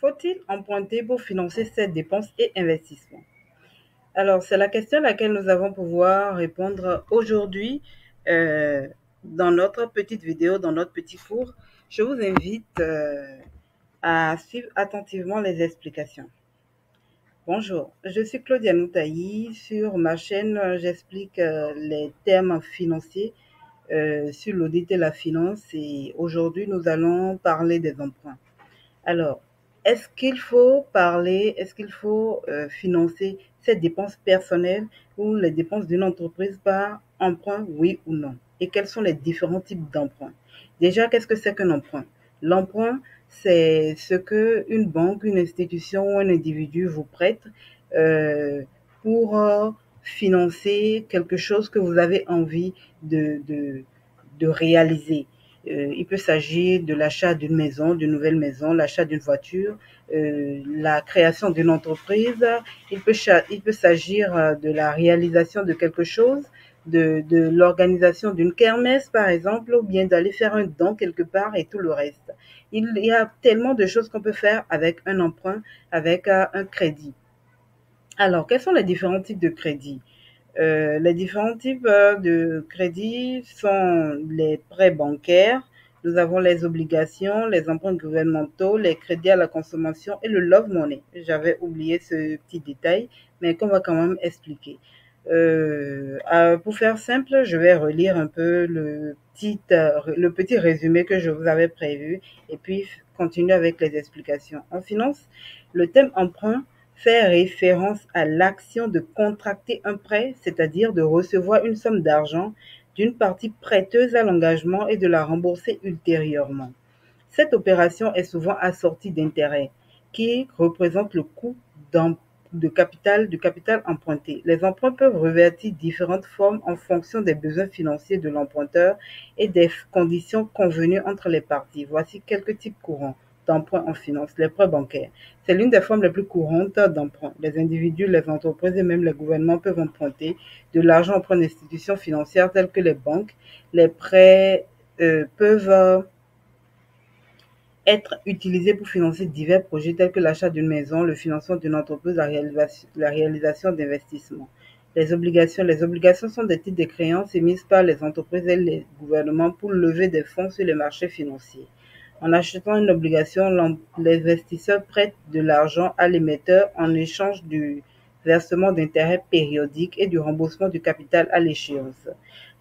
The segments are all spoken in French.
Faut-il emprunter pour financer ses dépenses et investissements? Alors, c'est la question à laquelle nous allons pouvoir répondre aujourd'hui euh, dans notre petite vidéo, dans notre petit cours. Je vous invite à suivre attentivement les explications. Bonjour, je suis Claudia Noutaï. Sur ma chaîne, j'explique les termes financiers sur l'audit et la finance et aujourd'hui, nous allons parler des emprunts. Alors, est-ce qu'il faut financer ses dépenses personnelles ou les dépenses d'une entreprise par emprunt, oui ou non? Et quels sont les différents types d'emprunts? Déjà, qu'est-ce que c'est qu'un emprunt? L'emprunt, c'est ce que une banque, une institution ou un individu vous prête euh, pour financer quelque chose que vous avez envie de, de, de réaliser. Il peut s'agir de l'achat d'une maison, d'une nouvelle maison, l'achat d'une voiture, la création d'une entreprise. Il peut s'agir de la réalisation de quelque chose, de l'organisation d'une kermesse, par exemple, ou bien d'aller faire un don quelque part et tout le reste. Il y a tellement de choses qu'on peut faire avec un emprunt, avec un crédit. Alors, quels sont les différents types de crédits? Les différents types de crédits sont les prêts bancaires, nous avons les obligations, les emprunts gouvernementaux, les crédits à la consommation et le love money. J'avais oublié ce petit détail, mais qu'on va quand même expliquer. Pour faire simple, je vais relire un peu le petit résumé que je vous avais prévu et puis continuer avec les explications. En finance, le thème emprunt fait référence à l'action de contracter un prêt, c'est-à-dire de recevoir une somme d'argent d'une partie prêteuse à l'engagement et de la rembourser ultérieurement. Cette opération est souvent assortie d'intérêts qui représentent le coût du capital emprunté. Les emprunts peuvent revêtir différentes formes en fonction des besoins financiers de l'emprunteur et des conditions convenues entre les parties. Voici quelques types courants d'emprunt en finance. Les prêts bancaires. C'est l'une des formes les plus courantes d'emprunt. Les individus, les entreprises et même les gouvernements peuvent emprunter de l'argent auprès d'institutions financières telles que les banques. Les prêts peuvent être utilisés pour financer divers projets tels que l'achat d'une maison, le financement d'une entreprise, la réalisation d'investissements. Les obligations sont des titres de créances émises par les entreprises et les gouvernements pour lever des fonds sur les marchés financiers. En achetant une obligation, l'investisseur prête de l'argent à l'émetteur en échange du versement d'intérêts périodiques et du remboursement du capital à l'échéance.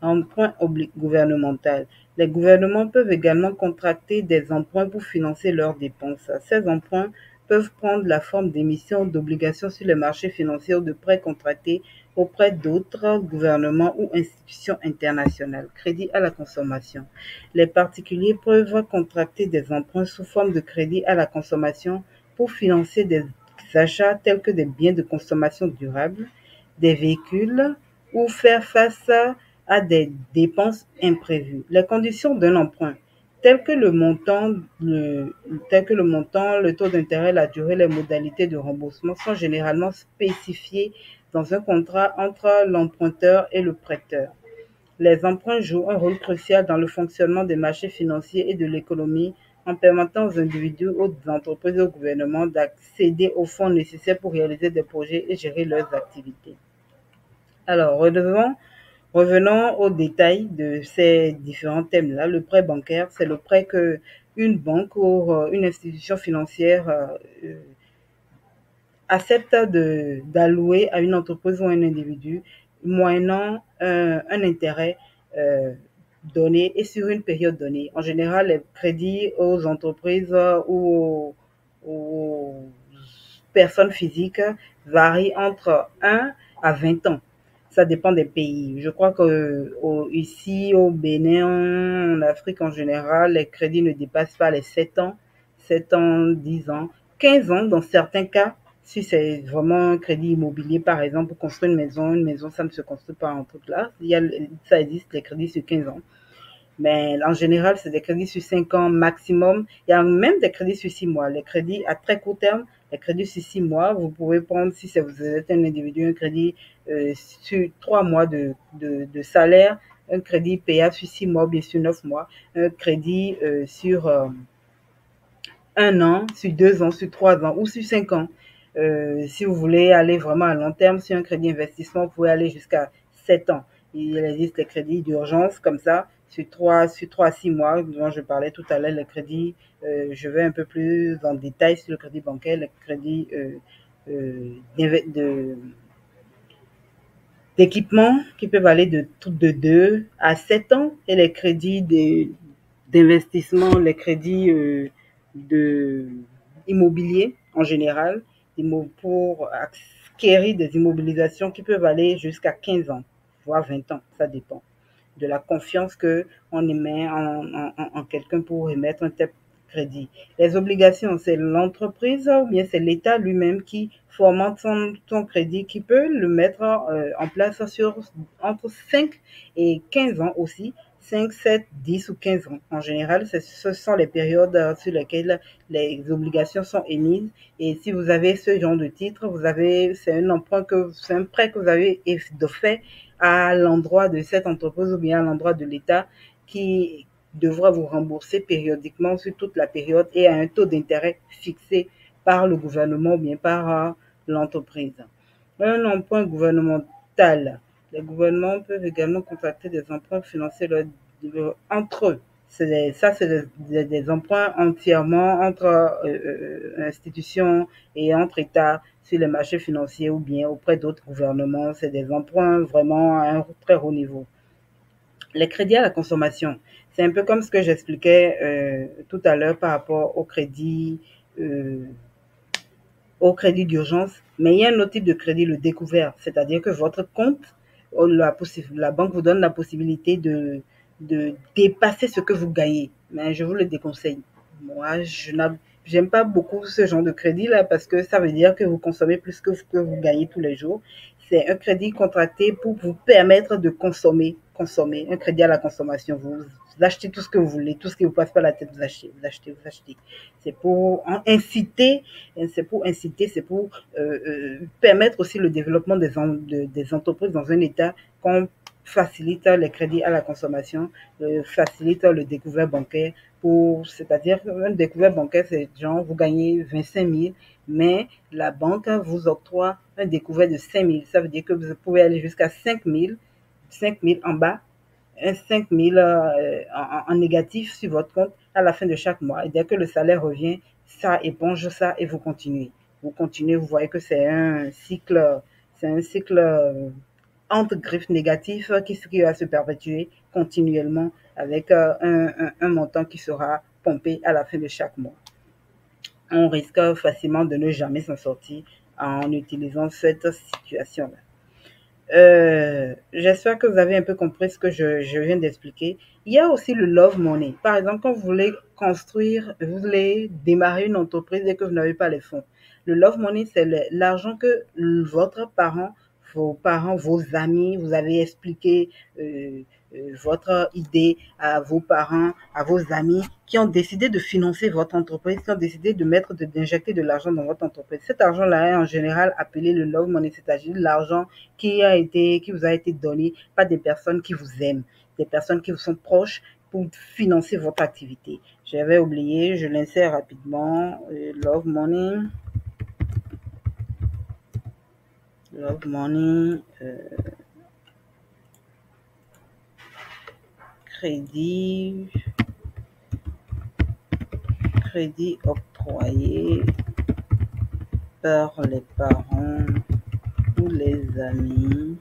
Emprunt gouvernemental. Les gouvernements peuvent également contracter des emprunts pour financer leurs dépenses. Ces emprunts peuvent prendre la forme d'émissions d'obligations sur les marchés financiers ou de prêts contractés auprès d'autres gouvernements ou institutions internationales. Crédit à la consommation. Les particuliers peuvent contracter des emprunts sous forme de crédit à la consommation pour financer des achats tels que des biens de consommation durable, des véhicules ou faire face à des dépenses imprévues. Les conditions d'un emprunt, telles que le montant, le taux d'intérêt, la durée, les modalités de remboursement sont généralement spécifiées dans un contrat entre l'emprunteur et le prêteur. Les emprunts jouent un rôle crucial dans le fonctionnement des marchés financiers et de l'économie en permettant aux individus, aux entreprises et au gouvernement d'accéder aux fonds nécessaires pour réaliser des projets et gérer leurs activités. Alors, revenons aux détails de ces différents thèmes-là. Le prêt bancaire, c'est le prêt que une banque ou une institution financière accepte d'allouer à une entreprise ou à un individu moyennant un intérêt donné et sur une période donnée. En général, les crédits aux entreprises aux personnes physiques varient entre 1 à 20 ans. Ça dépend des pays. Je crois que ici au Bénin, en Afrique en général, les crédits ne dépassent pas les 7 ans, 7 ans, 10 ans, 15 ans dans certains cas. Si c'est vraiment un crédit immobilier, par exemple, pour construire une maison, ça ne se construit pas en tout là. Ça existe, les crédits sur 15 ans. Mais en général, c'est des crédits sur 5 ans maximum. Il y a même des crédits sur 6 mois. Les crédits à très court terme, les crédits sur 6 mois, vous pouvez prendre, si vous êtes un individu, un crédit sur 3 mois de salaire, un crédit payable sur 6 mois, bien sur 9 mois, un crédit sur un an, sur 2 ans, sur 3 ans ou sur 5 ans. Si vous voulez aller vraiment à long terme, sur un crédit investissement, vous pouvez aller jusqu'à 7 ans. Il existe les crédits d'urgence comme ça, sur 3 à 6 mois, dont je parlais tout à l'heure, les crédits, je vais un peu plus en détail sur le crédit bancaire, les crédits d'équipement qui peuvent aller de 2 à 7 ans et les crédits d'investissement, les crédits de immobilier en général, pour acquérir des immobilisations qui peuvent aller jusqu'à 15 ans, voire 20 ans, ça dépend de la confiance qu'on émet en quelqu'un pour émettre un tel crédit. Les obligations, c'est l'entreprise ou bien c'est l'État lui-même qui fomente son crédit, qui peut le mettre en place entre 5 et 15 ans aussi. 5, 7, 10 ou 15 ans. En général, ce sont les périodes sur lesquelles les obligations sont émises. Et si vous avez ce genre de titre, c'est un prêt que vous avez fait à l'endroit de cette entreprise ou bien à l'endroit de l'État qui devra vous rembourser périodiquement sur toute la période et à un taux d'intérêt fixé par le gouvernement ou bien par l'entreprise. Un emprunt gouvernemental. Les gouvernements peuvent également contracter des emprunts financiers entre eux. C'est des emprunts entièrement entre institutions et entre États sur les marchés financiers ou bien auprès d'autres gouvernements. C'est des emprunts vraiment à un très haut niveau. Les crédits à la consommation, c'est un peu comme ce que j'expliquais tout à l'heure par rapport euh, au crédit d'urgence, mais il y a un autre type de crédit, le découvert, c'est-à-dire que votre compte, la banque vous donne la possibilité de dépasser ce que vous gagnez, mais je vous le déconseille. Moi, je n'aime pas beaucoup ce genre de crédit là parce que ça veut dire que vous consommez plus que vous gagnez tous les jours. C'est un crédit contracté pour vous permettre de consommer, un crédit à la consommation. Vous achetez tout ce que vous voulez, tout ce qui vous passe par la tête, vous achetez. C'est pour inciter, c'est pour permettre aussi le développement des entreprises dans un État qu'on facilite les crédits à la consommation, facilite le découvert bancaire. C'est-à-dire qu'un découvert bancaire, c'est genre vous gagnez 25 000, mais la banque vous octroie un découvert de 5 000. Ça veut dire que vous pouvez aller jusqu'à 5 000 en bas, un 5 000 en négatif sur votre compte à la fin de chaque mois. Et dès que le salaire revient, ça éponge ça et vous continuez. Vous continuez, vous voyez que c'est un cycle entre griffes négatifs qui va se perpétuer continuellement avec un montant qui sera pompé à la fin de chaque mois. On risque facilement de ne jamais s'en sortir en utilisant cette situation-là. J'espère que vous avez un peu compris ce que je viens d'expliquer. Il y a aussi le love money. Par exemple, quand vous voulez démarrer une entreprise et que vous n'avez pas les fonds. Le love money, c'est l'argent que vos parents, vos amis, vous avez expliqué votre idée à vos parents, à vos amis qui ont décidé de financer votre entreprise, qui ont décidé d'injecter de l'argent dans votre entreprise. Cet argent-là est en général appelé le love money, c'est-à-dire l'argent qui vous a été donné par des personnes qui vous aiment, des personnes qui vous sont proches pour financer votre activité. J'avais oublié, je l'insère rapidement. Love money. Love money. Crédit octroyé par les parents ou les amis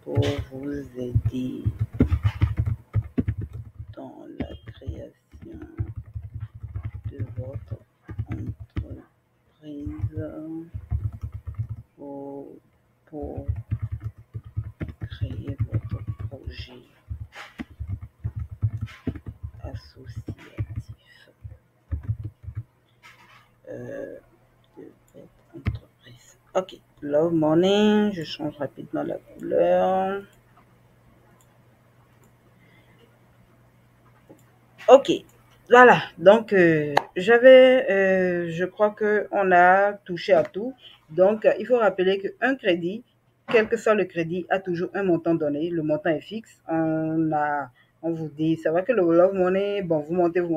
pour vous aider dans la création de votre entreprise pour créer votre projet associatif de votre entreprise. Ok, Love Money, je change rapidement la couleur. Ok, voilà, donc je crois qu'on a touché à tout. Donc, il faut rappeler qu'un crédit, quel que soit le crédit, a toujours un montant donné. Le montant est fixe. On vous dit, c'est vrai que le Love Money, bon, vous montez, vous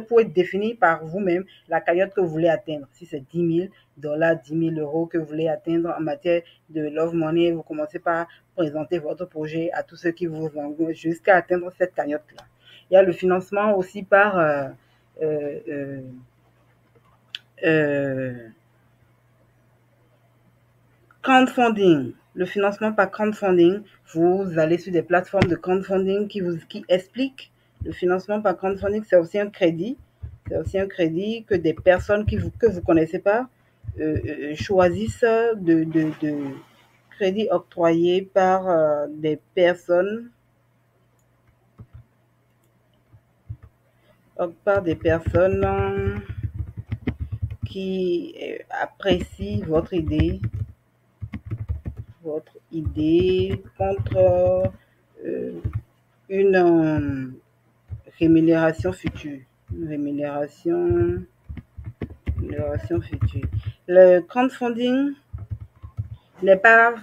pouvez définir par vous-même la cagnotte que vous voulez atteindre. Si c'est 10 000 $, 10 000 € que vous voulez atteindre en matière de Love Money, vous commencez par présenter votre projet à tous ceux qui vous engagent jusqu'à atteindre cette cagnotte-là. Il y a le financement aussi par euh, euh, euh, crowdfunding. Le financement par crowdfunding, vous allez sur des plateformes de crowdfunding qui expliquent le financement par crowdfunding, c'est aussi un crédit. C'est aussi un crédit que des personnes que vous connaissez pas choisissent de crédits octroyés par des personnes qui apprécient votre idée contre euh, une rémunération future. Une rémunération future. Le crowdfunding n'est pas.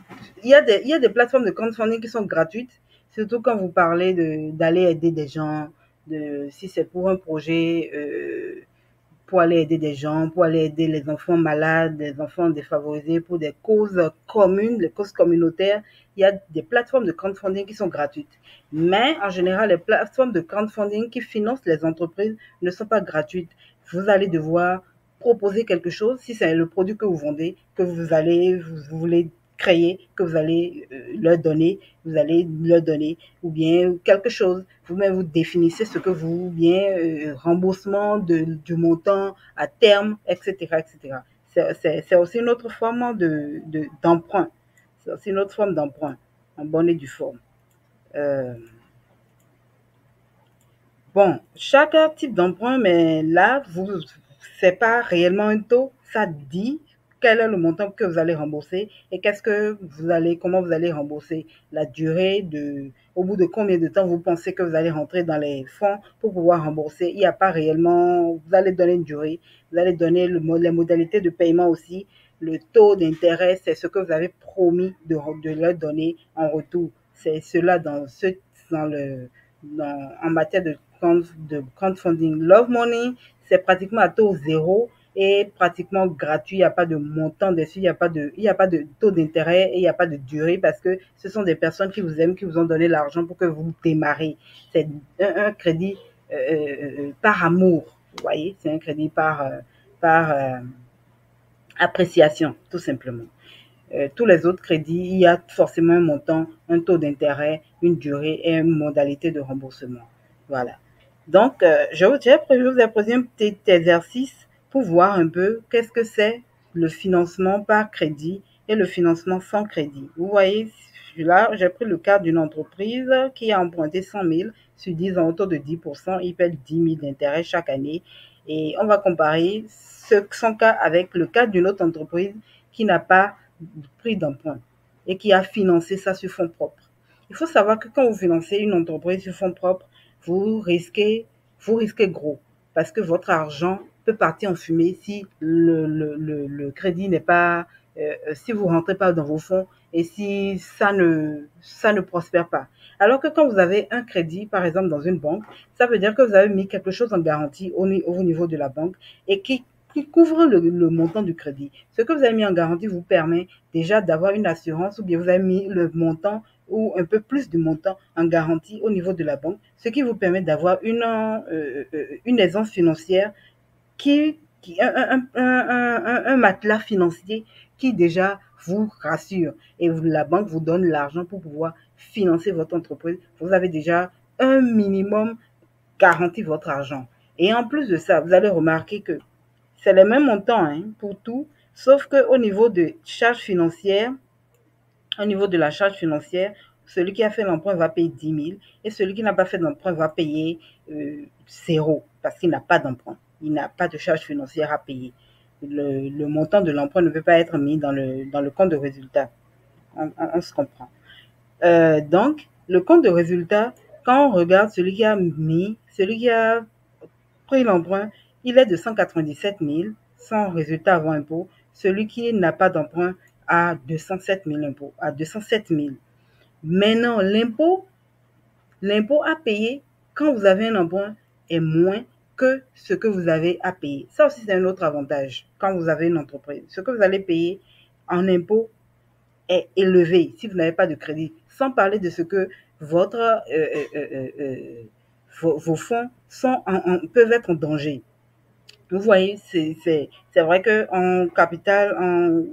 Il y a des plateformes de crowdfunding qui sont gratuites, surtout quand vous parlez d'aller aider des gens, si c'est pour un projet pour aller aider des gens, pour aller aider les enfants malades, les enfants défavorisés, pour des causes communes, les causes communautaires. Il y a des plateformes de crowdfunding qui sont gratuites. Mais en général, les plateformes de crowdfunding qui financent les entreprises ne sont pas gratuites. Vous allez devoir proposer quelque chose, si c'est le produit que vous vendez, que vous voulez créer, que vous allez vous allez leur donner, ou bien quelque chose. Vous-même, vous définissez ce que vous, ou bien remboursement du montant à terme, etc., etc. C'est aussi une autre forme d'emprunt. C'est aussi une autre forme d'emprunt, en bonne et due forme. Euh, Bon, chaque type d'emprunt, mais là, c'est pas réellement un taux. Ça dit quel est le montant que vous allez rembourser et comment vous allez rembourser. La durée au bout de combien de temps vous pensez que vous allez rentrer dans les fonds pour pouvoir rembourser. Il n'y a pas réellement, vous allez donner une durée, vous allez donner les modalités de paiement aussi. Le taux d'intérêt, c'est ce que vous avez promis de leur donner en retour. C'est cela en matière de crowdfunding. Love Money, c'est pratiquement à taux zéro et pratiquement gratuit. Il n'y a pas de montant dessus, il y a pas de taux d'intérêt et il n'y a pas de durée parce que ce sont des personnes qui vous aiment, qui vous ont donné l'argent pour que vous démarrez. C'est un crédit par amour, vous voyez, c'est un crédit par appréciation, tout simplement. Tous les autres crédits, il y a forcément un montant, un taux d'intérêt, une durée et une modalité de remboursement. Voilà. Donc, je vous ai posé un petit exercice pour voir un peu qu'est-ce que c'est le financement par crédit et le financement sans crédit. Vous voyez, là, j'ai pris le cas d'une entreprise qui a emprunté 100 000 sur 10 ans, autour de 10%. Il paie 10 000 d'intérêt chaque année. Et on va comparer son cas avec le cas d'une autre entreprise qui n'a pas pris d'emprunt et qui a financé ça sur fonds propres. Il faut savoir que quand vous financez une entreprise sur fonds propres, vous risquez, vous risquez gros parce que votre argent peut partir en fumée si le crédit n'est pas, si vous ne rentrez pas dans vos fonds et si ça ne prospère pas. Alors que quand vous avez un crédit, par exemple dans une banque, ça veut dire que vous avez mis quelque chose en garantie au niveau de la banque et qui couvre le montant du crédit. Ce que vous avez mis en garantie vous permet déjà d'avoir une assurance ou bien vous avez mis le montant ou un peu plus du montant en garantie au niveau de la banque, ce qui vous permet d'avoir une aisance financière un matelas financier qui déjà vous rassure et la banque vous donne l'argent pour pouvoir financer votre entreprise. Vous avez déjà un minimum garanti votre argent. Et en plus de ça, vous allez remarquer que c'est le même montant hein, pour tout, sauf qu'au niveau de charges financières, au niveau de la charge financière, celui qui a fait l'emprunt va payer 10 000 et celui qui n'a pas fait d'emprunt va payer zéro parce qu'il n'a pas d'emprunt. Il n'a pas de charge financière à payer. Le montant de l'emprunt ne peut pas être mis dans le compte de résultat. On se comprend. Donc, le compte de résultat, quand on regarde celui qui a pris l'emprunt, il est de 197 000 sans résultat avant impôt. Celui qui n'a pas d'emprunt a 207 000 impôts, à 207 000. Maintenant, l'impôt L'impôt à payer quand vous avez un emprunt est moins que ce que vous avez à payer. Ça aussi, c'est un autre avantage quand vous avez une entreprise. Ce que vous allez payer en impôt est élevé si vous n'avez pas de crédit, sans parler de ce que votre, vos fonds peuvent être en danger. Vous voyez, c'est vrai qu'en capital, en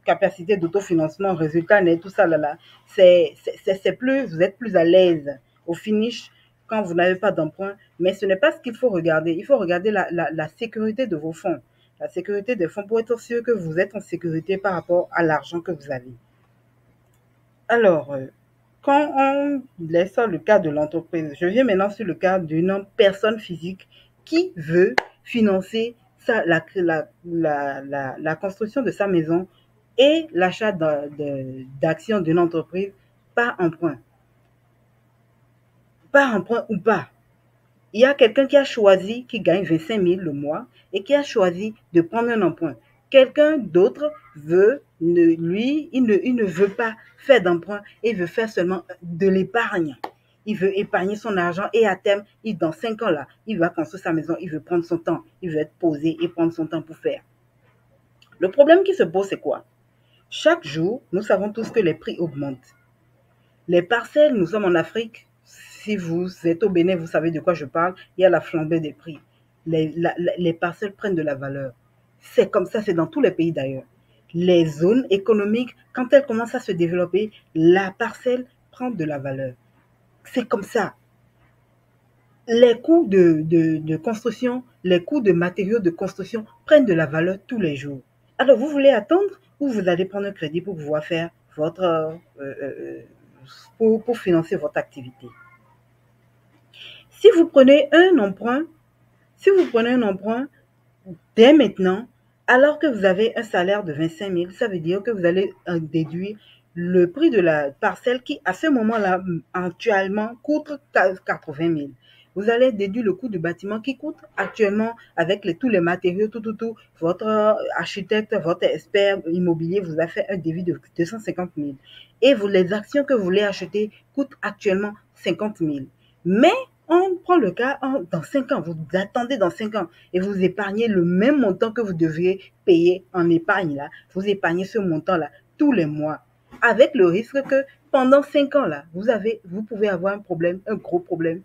capacité d'autofinancement, résultat net, tout ça, c'est plus, vous êtes plus à l'aise au finish quand vous n'avez pas d'emprunt. Mais ce n'est pas ce qu'il faut regarder. Il faut regarder la sécurité de vos fonds. La sécurité des fonds pour être sûr que vous êtes en sécurité par rapport à l'argent que vous avez. Alors, quand on laisse le cas de l'entreprise, je viens maintenant sur le cas d'une personne physique qui veut financer la construction de sa maison et l'achat d'actions d'une entreprise par emprunt. Par emprunt ou pas. Il y a quelqu'un qui a choisi, qui gagne 25 000 le mois et qui a choisi de prendre un emprunt. Quelqu'un d'autre veut, lui, il ne veut pas faire d'emprunt, il veut faire seulement de l'épargne. Il veut épargner son argent et à terme, dans 5 ans là, il va construire sa maison, il veut prendre son temps, il veut être posé et prendre son temps pour faire. Le problème qui se pose, c'est quoi? Chaque jour, nous savons tous que les prix augmentent. Les parcelles, nous sommes en Afrique. Si vous êtes au Bénin, vous savez de quoi je parle. Il y a la flambée des prix. Les parcelles prennent de la valeur. C'est comme ça, c'est dans tous les pays d'ailleurs. Les zones économiques, quand elles commencent à se développer, la parcelle prend de la valeur. C'est comme ça. Les coûts de construction, les coûts de matériaux de construction prennent de la valeur tous les jours. Alors, vous voulez attendre ou vous allez prendre un crédit pour pouvoir faire votre pour financer votre activité. Si vous prenez un emprunt, dès maintenant, alors que vous avez un salaire de 25 000, ça veut dire que vous allez déduire le prix de la parcelle qui, à ce moment-là, actuellement, coûte 80 000. Vous allez déduire le coût du bâtiment qui coûte actuellement, avec tous les matériaux, tout. Votre architecte, votre expert immobilier vous a fait un devis de 250 000. Et les actions que vous voulez acheter coûtent actuellement 50 000. Mais on prend le cas, dans 5 ans, vous attendez dans 5 ans et vous épargnez le même montant que vous devriez payer en épargne là. Vous épargnez ce montant-là tous les mois. Avec le risque que pendant 5 ans là, vous pouvez avoir un problème, un gros problème.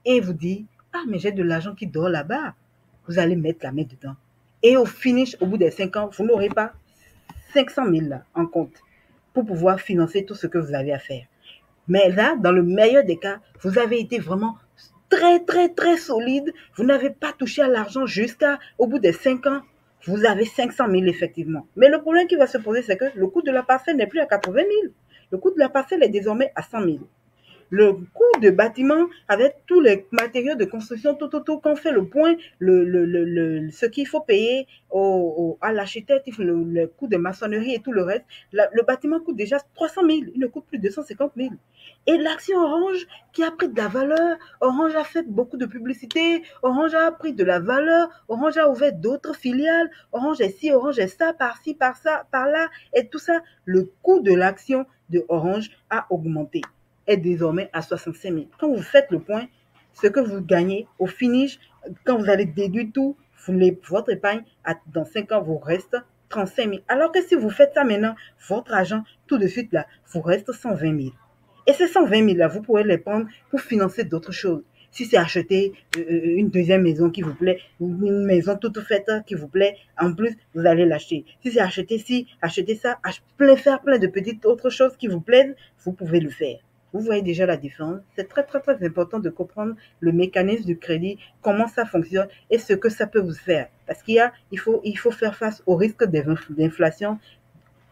Et vous dites, ah mais j'ai de l'argent qui dort là-bas. Vous allez mettre la main dedans. Et au finish, au bout des 5 ans, vous n'aurez pas 500 000 là en compte pour pouvoir financer tout ce que vous avez à faire. Mais là, dans le meilleur des cas, vous avez été vraiment très solide. Vous n'avez pas touché à l'argent jusqu'au bout des 5 ans. Vous avez 500 000 effectivement. Mais le problème qui va se poser, c'est que le coût de la parcelle n'est plus à 80 000. Le coût de la parcelle est désormais à 100 000. Le coût de bâtiment avec tous les matériaux de construction, tout, qu'on fait le point, ce qu'il faut payer à l'architecte, le coût de maçonnerie et tout le reste, le bâtiment coûte déjà 300 000, il ne coûte plus 250 000. Et l'action Orange qui a pris de la valeur, Orange a fait beaucoup de publicité, Orange a pris de la valeur, Orange a ouvert d'autres filiales, Orange est ci, Orange est ça, par-ci, par-ça, par-là, et tout ça, le coût de l'action de Orange a augmenté. Est désormais à 65 000. Quand vous faites le point, ce que vous gagnez au finish, quand vous allez déduire tout, votre épargne, dans 5 ans, vous reste 35 000. Alors que si vous faites ça maintenant, votre argent, tout de suite là, vous reste 120 000. Et ces 120 000 là, vous pourrez les prendre pour financer d'autres choses. Si c'est acheter une deuxième maison qui vous plaît, une maison toute faite qui vous plaît, en plus, vous allez l'acheter. Si c'est acheter ci, acheter ça, faire plein de petites autres choses qui vous plaisent, vous pouvez le faire. Vous voyez déjà la différence. C'est très important de comprendre le mécanisme du crédit, comment ça fonctionne et ce que ça peut vous faire. Parce il faut faire face au risque d'inflation.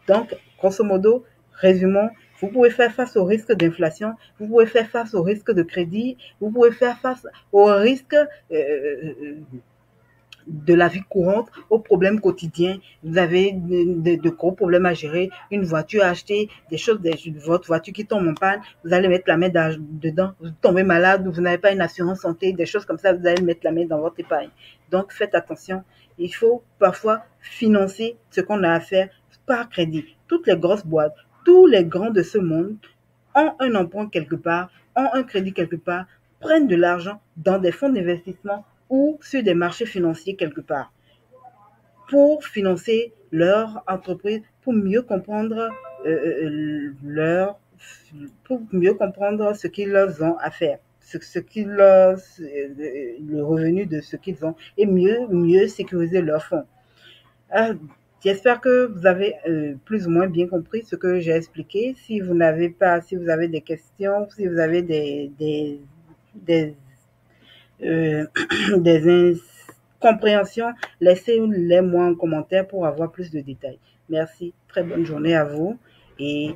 Donc, grosso modo, résumons, vous pouvez faire face au risque d'inflation, vous pouvez faire face au risque de crédit, vous pouvez faire face au risque de la vie courante, aux problèmes quotidiens. Vous avez de gros problèmes à gérer, une voiture à acheter, votre voiture qui tombe en panne, vous allez mettre la main dedans, vous tombez malade, vous n'avez pas une assurance santé, des choses comme ça, vous allez mettre la main dans votre épargne. Donc, faites attention. Il faut parfois financer ce qu'on a à faire par crédit. Toutes les grosses boîtes, tous les grands de ce monde ont un emprunt quelque part ont un crédit quelque part, prennent de l'argent dans des fonds d'investissement ou sur des marchés financiers quelque part pour financer leur entreprise, pour mieux comprendre ce qu'ils ont à faire, le revenu de ce qu'ils ont et mieux sécuriser leurs fonds. Euh, J'espère que vous avez plus ou moins bien compris ce que j'ai expliqué. Si vous avez des questions, si vous avez des euh, des incompréhensions, laissez-les moi en commentaire pour avoir plus de détails. Merci, très bonne journée à vous et